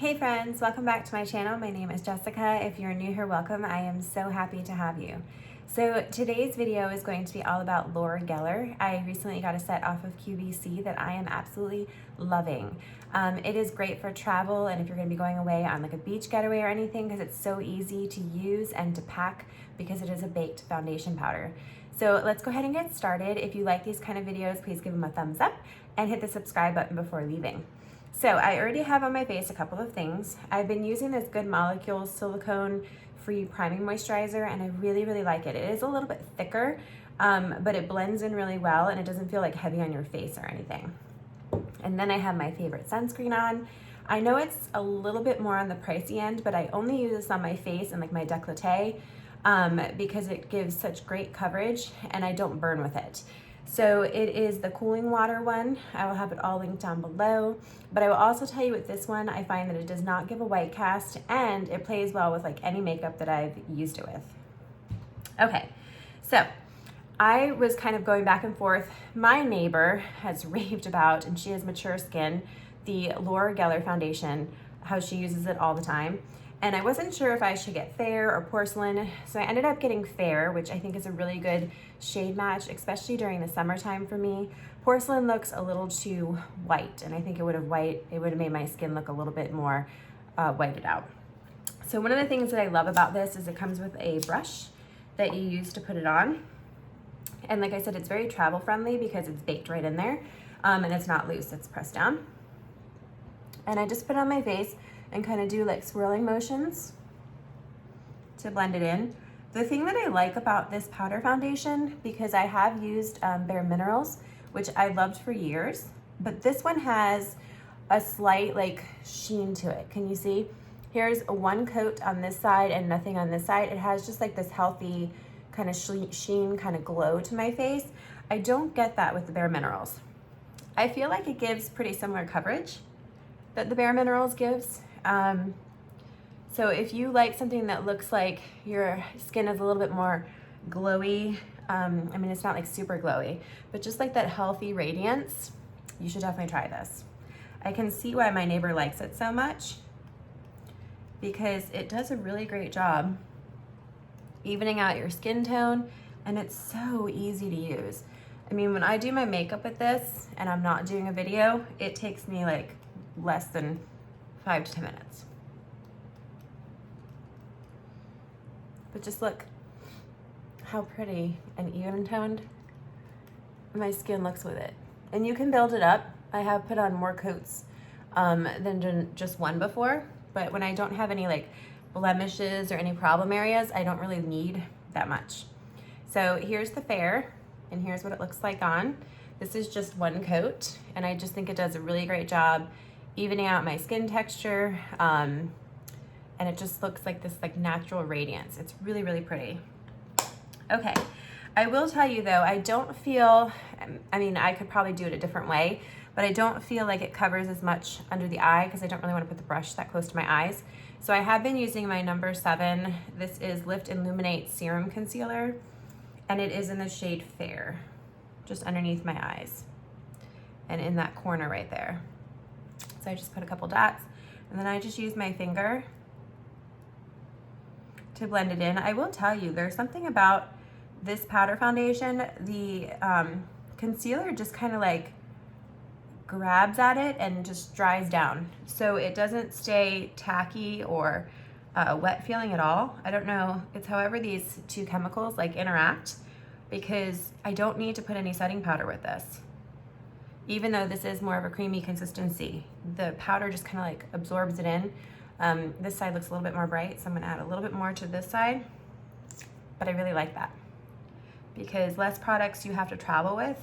Hey friends, welcome back to my channel. My name is Jessica. If you're new here, welcome. I am so happy to have you. So today's video is going to be all about Laura Geller. I recently got a set off of QVC that I am absolutely loving. It is great for travel and if you're going to be going away on like a beach getaway or anything, because it's so easy to use and to pack because it is a baked foundation powder. So let's go ahead and get started. If you like these kind of videos, please give them a thumbs up and hit the subscribe button before leaving. So I already have on my face a couple of things. I've been using this Good Molecules silicone free priming moisturizer and I really like it. It is a little bit thicker, but it blends in really well and it doesn't feel like heavy on your face or anything. And then I have my favorite sunscreen on. I know it's a little bit more on the pricey end, but I only use this on my face and like my décolleté because it gives such great coverage and I don't burn with it. So it is the cooling water one. I will have it all linked down below, but I will also tell you with this one, I find that it does not give a white cast and it plays well with like any makeup that I've used it with. Okay, so I was kind of going back and forth. My neighbor has raved about, and she has mature skin, the Laura Geller foundation, how she uses it all the time. And I wasn't sure if I should get Fair or Porcelain, so I ended up getting Fair, which I think is a really good shade match, especially during the summertime for me. Porcelain looks a little too white, and I think it would have made my skin look a little bit more whited out. So one of the things that I love about this is it comes with a brush that you use to put it on. And like I said, it's very travel friendly because it's baked right in there, and it's not loose, it's pressed down. And I just put it on my face and kind of do like swirling motions to blend it in. The thing that I like about this powder foundation, because I have used Bare Minerals, which I loved for years, but this one has a slight like sheen to it. Can you see? Here's one coat on this side and nothing on this side. It has just like this healthy kind of sheen, kind of glow to my face. I don't get that with the Bare Minerals. I feel like it gives pretty similar coverage that the Bare Minerals gives. So if you like something that looks like your skin is a little bit more glowy, I mean, it's not like super glowy, but just like that healthy radiance, you should definitely try this. I can see why my neighbor likes it so much because it does a really great job evening out your skin tone and it's so easy to use. I mean, when I do my makeup with this and I'm not doing a video, it takes me like less than 5 to 10 minutes. But just look how pretty and even toned my skin looks with it. And you can build it up. I have put on more coats than just one before, but when I don't have any like blemishes or any problem areas, I don't really need that much. So here's the Fair, and here's what it looks like on. This is just one coat, and I just think it does a really great job evening out my skin texture, and it just looks like this like natural radiance. It's really pretty. Okay, I will tell you though, I don't feel, I mean, I could probably do it a different way, but I don't feel like it covers as much under the eye because I don't really want to put the brush that close to my eyes. So I have been using my number 7. This is Lift Illuminate Serum Concealer, and it is in the shade Fair, just underneath my eyes and in that corner right there. So I just put a couple dots and then I just use my finger to blend it in. I will tell you, there's something about this powder foundation, the concealer just kind of like grabs at it and just dries down. So it doesn't stay tacky or wet feeling at all. I don't know, it's however these two chemicals like interact, because I don't need to put any setting powder with this. Even though this is more of a creamy consistency, the powder just kind of like absorbs it in. This side looks a little bit more bright, so I'm gonna add a little bit more to this side, but I really like that because less products you have to travel with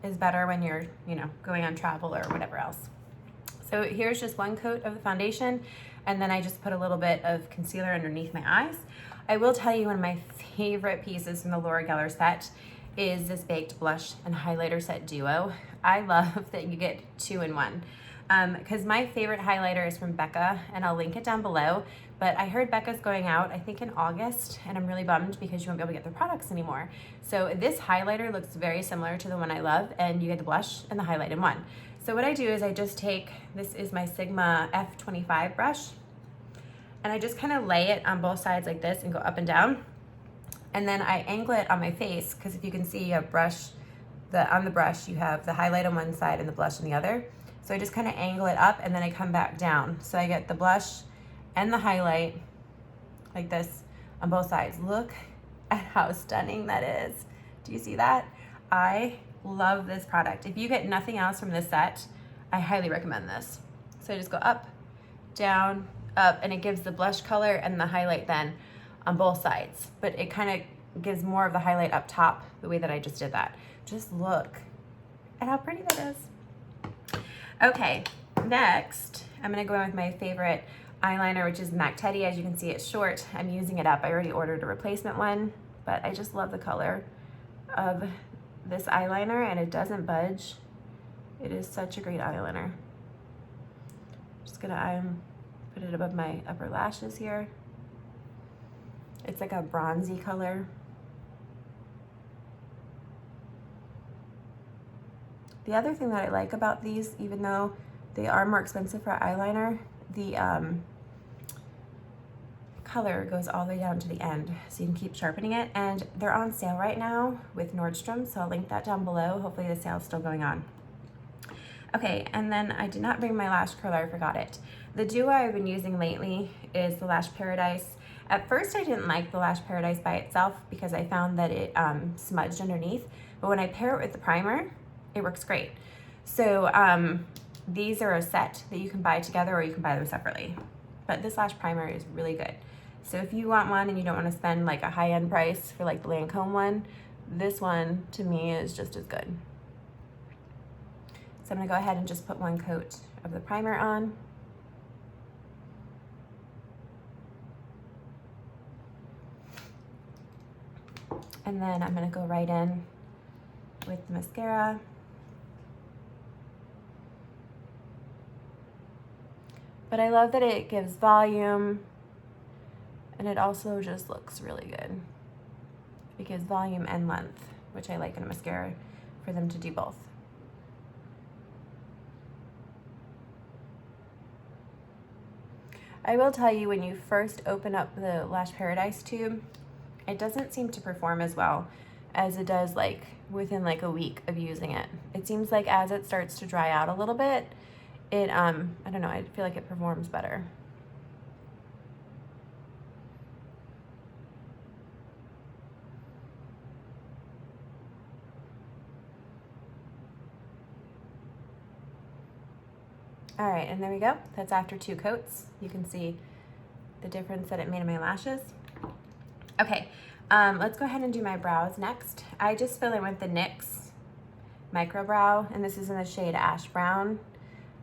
is better when you're, you know, going on travel or whatever else. So here's just one coat of the foundation, and then I just put a little bit of concealer underneath my eyes. I will tell you one of my favorite pieces from the Laura Geller set is this baked blush and highlighter set duo. I love that you get 2 in 1. Because my favorite highlighter is from Becca, and I'll link it down below, but I heard Becca's going out, I think in August, and I'm really bummed because you won't be able to get their products anymore. So this highlighter looks very similar to the one I love, and you get the blush and the highlight in one. So what I do is I just take, this is my Sigma F25 brush, and I just kind of lay it on both sides like this and go up and down. And then I angle it on my face, because if you can see, you have on the brush you have the highlight on one side and the blush on the other. So I just kind of angle it up and then I come back down. So I get the blush and the highlight like this on both sides. Look at how stunning that is. Do you see that? I love this product. If you get nothing else from this set, I highly recommend this. So I just go up, down, up, and it gives the blush color and the highlight then on both sides. But it kind of gives more of the highlight up top the way that I just did that. Just look at how pretty that is. Okay, next, I'm gonna go in with my favorite eyeliner, which is MAC Teddy. As you can see, it's short. I'm using it up. I already ordered a replacement one, but I just love the color of this eyeliner, and it doesn't budge. It is such a great eyeliner. Just gonna put it above my upper lashes here. It's like a bronzy color. The other thing that I like about these, even though they are more expensive for eyeliner, the color goes all the way down to the end, so you can keep sharpening it. And they're on sale right now with Nordstrom, so I'll link that down below. Hopefully the sale's still going on. Okay, and then I did not bring my lash curler, I forgot it. The duo I've been using lately is the Lash Paradise. At first I didn't like the Lash Paradise by itself because I found that it smudged underneath, but when I pair it with the primer, it works great. So these are a set that you can buy together or you can buy them separately. But this lash primer is really good. So if you want one and you don't want to spend like a high-end price for like the Lancome one, this one to me is just as good. So I'm gonna go ahead and just put one coat of the primer on. And then I'm gonna go right in with the mascara. But I love that it gives volume, and it also just looks really good. It gives volume and length, which I like in a mascara, for them to do both. I will tell you, when you first open up the Lash Paradise tube, it doesn't seem to perform as well as it does like within like a week of using it. It seems like as it starts to dry out a little bit, it, I don't know, I feel like it performs better. All right, and there we go. That's after 2 coats. You can see the difference that it made in my lashes. Okay, let's go ahead and do my brows next. I just fill in with the NYX Micro Brow, and this is in the shade Ash Brown.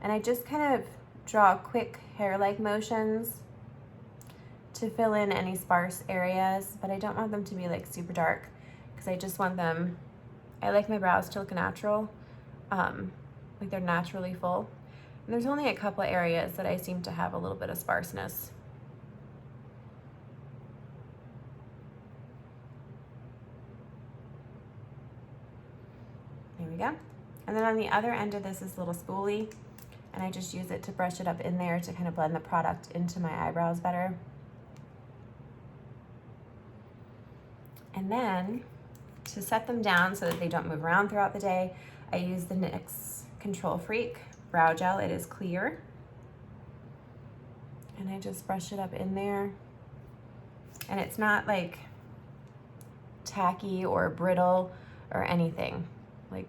And I just kind of draw quick hair-like motions to fill in any sparse areas, but I don't want them to be like super dark because I just want them, I like my brows to look natural, like they're naturally full. And there's only a couple areas that I seem to have a little bit of sparseness. There we go. And then on the other end of this is a little spoolie, and I just use it to brush it up in there to kind of blend the product into my eyebrows better. And then to set them down so that they don't move around throughout the day, I use the NYX Control Freak Brow Gel. It is clear. And I just brush it up in there. And it's not like tacky or brittle or anything. Like,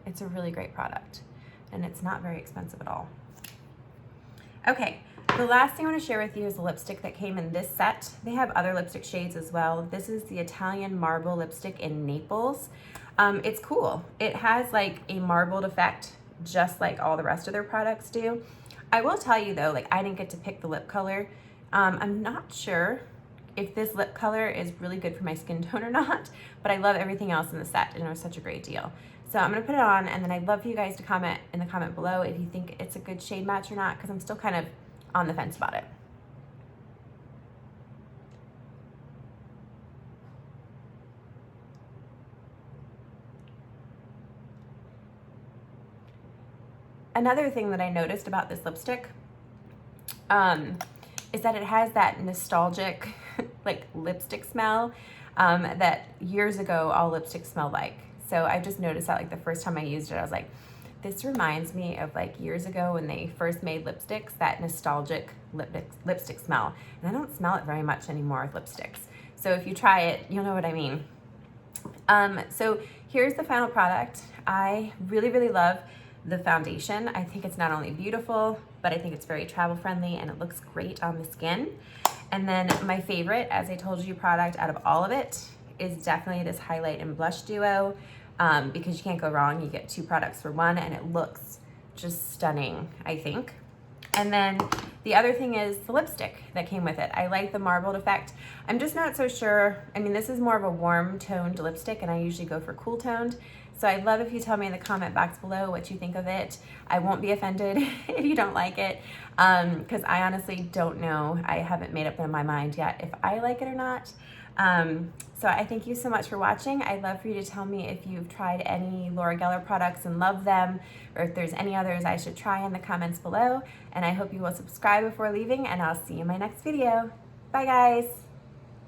it's a really great product. And it's not very expensive at all. Okay, the last thing I want to share with you is the lipstick that came in this set. They have other lipstick shades as well. This is the Italian Marble lipstick in Naples. It's cool. It has like a marbled effect, just like all the rest of their products do. I will tell you though, like I didn't get to pick the lip color. I'm not sure if this lip color is really good for my skin tone or not, but I love everything else in the set, and it was such a great deal. So I'm gonna put it on, and then I'd love for you guys to comment in the comment below if you think it's a good shade match or not, because I'm still kind of on the fence about it. another thing that I noticed about this lipstick is that it has that nostalgic like lipstick smell that years ago all lipsticks smelled like. So I just noticed that like the first time I used it, I was like, this reminds me of like years ago when they first made lipsticks, that nostalgic lipstick smell. And I don't smell it very much anymore with lipsticks. So if you try it, you'll know what I mean. So here's the final product. I really, really love the foundation. I think it's not only beautiful, but I think it's very travel friendly and it looks great on the skin. And then my favorite, as I told you, product out of all of it is definitely this highlight and blush duo, because you can't go wrong. You get 2 products for one and it looks just stunning, I think. And then the other thing is the lipstick that came with it. I like the marbled effect. I'm just not so sure. I mean, this is more of a warm toned lipstick and I usually go for cool toned. So I'd love if you tell me in the comment box below what you think of it. I won't be offended if you don't like it, because I honestly don't know. I haven't made up in my mind yet if I like it or not. So I thank you so much for watching. I'd love for you to tell me if you've tried any Laura Geller products and love them, or if there's any others I should try in the comments below. And I hope you will subscribe before leaving, and I'll see you in my next video. Bye guys.